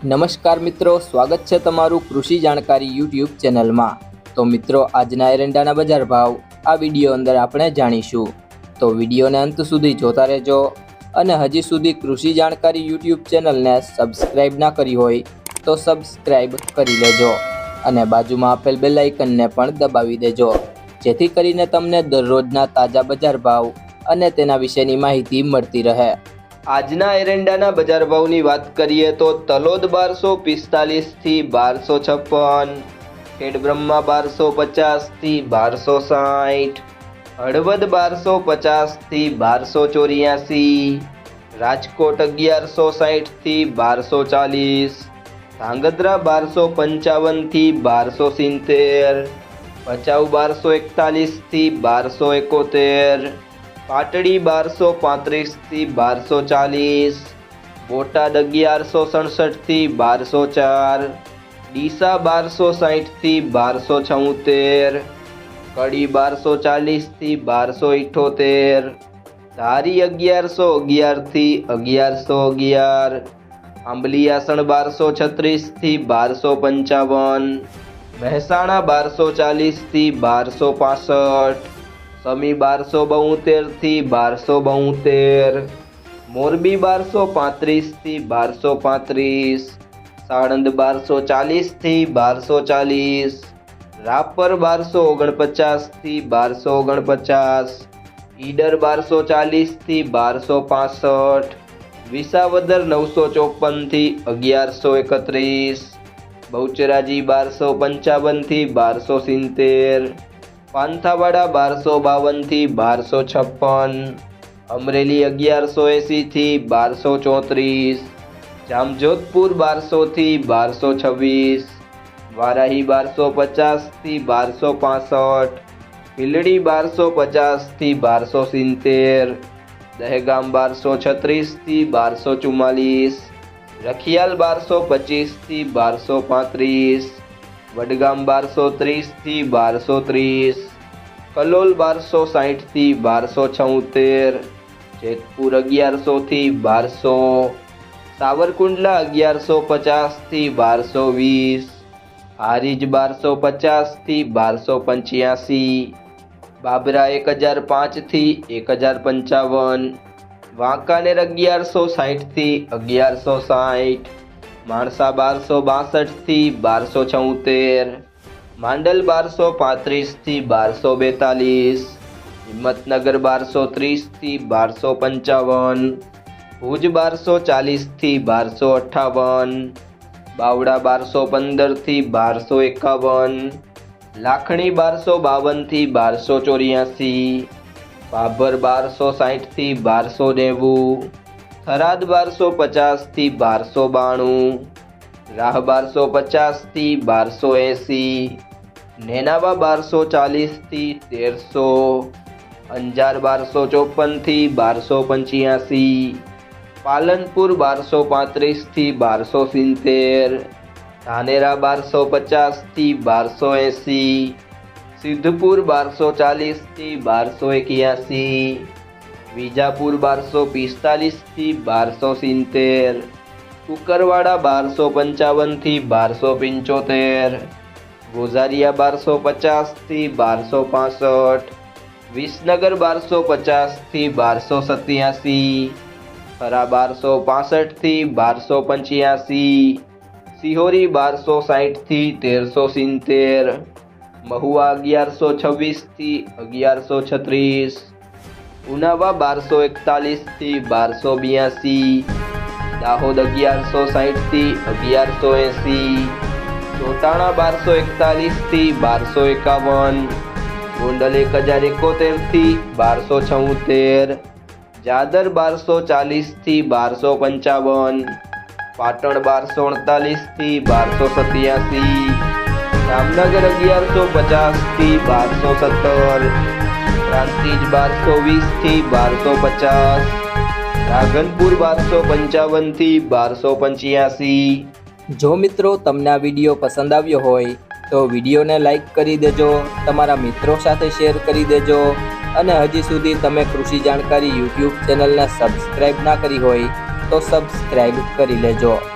નમસ્કાર મિત્રો, સ્વાગત છે તમારું કૃષિ જાણકારી યુટ્યુબ ચેનલમાં। તો મિત્રો, આજના એરંડાના બજાર ભાવ આ વિડીયો અંદર આપણે જાણીશું, તો વિડીયોને અંત સુધી જોતા રહેજો। અને હજી સુધી કૃષિ જાણકારી યુટ્યુબ ચેનલને સબસ્ક્રાઇબ ના કરી હોય તો સબસ્ક્રાઇબ કરી લેજો અને બાજુમાં આપેલ બેલ આઇકનને પણ દબાવી દેજો, જેથી કરીને તમને દરરોજના તાજા બજાર ભાવ અને તેના વિશેની માહિતી મળતી રહે। આજના એરંડાના બજાર ભાવની વાત કરીએ તો તલોદ 1245 થી 1256, ખેડબ્રહ્મા 1250 થી 1260, હળવદ 1250 થી 1284, રાજકોટ 1160 થી 1240, ધાંગધ્રા 1255 થી 1270, ભચાઉ 1241 થી 1271, પાટડી 1235 થી 1240, બોટાદ 1167 થી 1204, ડીસા 1260 થી 1276, કડી 1240 થી 1278, ધારી 1111 થી 1111, આંબલિયાસણ 1236 થી 1255, મહેસાણા 1240 થી 1265, સમી 1272 થી 1272, મોરબી 1235 થી 1235, સાણંદ 1240 થી 1240, રાપર 1249 થી 1249, ઈડર 1240 થી 1265, વિસાવદર 954 થી 1131, બહુચરાજી 1255 થી 1270, પાંથાવાડા 1252 થી 1256, અમરેલી 1180 થી 1234, જામજોધપુર 1200 થી 1226, વારાહી 1250 થી 1265, ભીલડી 1250 થી 1270, દહેગામ 1236 થી 1244, રખિયાલ 1225 થી 1235, વડગામ 1230 થી 1230, કલોલ 1260 થી 1276, જેતપુર 1100 થી 1200, સાવરકુંડલા 1150 થી 1220, હારીજ 1250 થી 1285, બાબરા 1005 થી 1055, વાંકાનેર 1160 થી 1160, માણસા 1262 થી 1276, માંડલ 1235 થી 1242, હિંમતનગર 1230 થી 1255, ભુજ 1240 થી 1258, બાવડા 1215 થી 1251, લાખણી 1252 થી 1284, ભાભર 1260 થી 1290, થરાદ 1250 થી 1292, રાહ 1250 થી 1280, નેનાવા 1240 થી 1300, અંજાર 1254 થી 1285, પાલનપુર 1235 થી 1270, ધાનેરા 1250 થી 1280, સિદ્ધપુર 1240 થી 1281, વિજાપુર 1245 થી 1270, કુકરવાડા 1255 થી 1275, ગોઝારિયા 1250 થી 1265, વિસનગર 1250 થી 1287, થરા 1265 થી 1285, સિહોરી 1260 થી 1370, મહુવા 1126 થી 1136, ઉનાવા 1241 થી 1282, દાહોદ 1160 થી 1180, ચોટાણા 1241 થી 1251, ગોંડલ 1071 થી 1276, જાદર 1240 થી 1255, પાટણ 1248 થી 1287, જામનગર 1150 થી 1217, પ્રાંતિજ 1220 થી 1250, રાધનપુર 1255 થી 1285। જો મિત્રો તમને આ વિડીયો પસંદ આવ્યો હોય તો વિડીયોને લાઈક કરી દેજો, તમારા મિત્રો સાથે શેર કરી દેજો અને હજી સુધી તમે કૃષિ જાણકારી યુટ્યુબ ચેનલને સબસ્ક્રાઇબ ના કરી હોય તો સબસ્ક્રાઇબ કરી લેજો।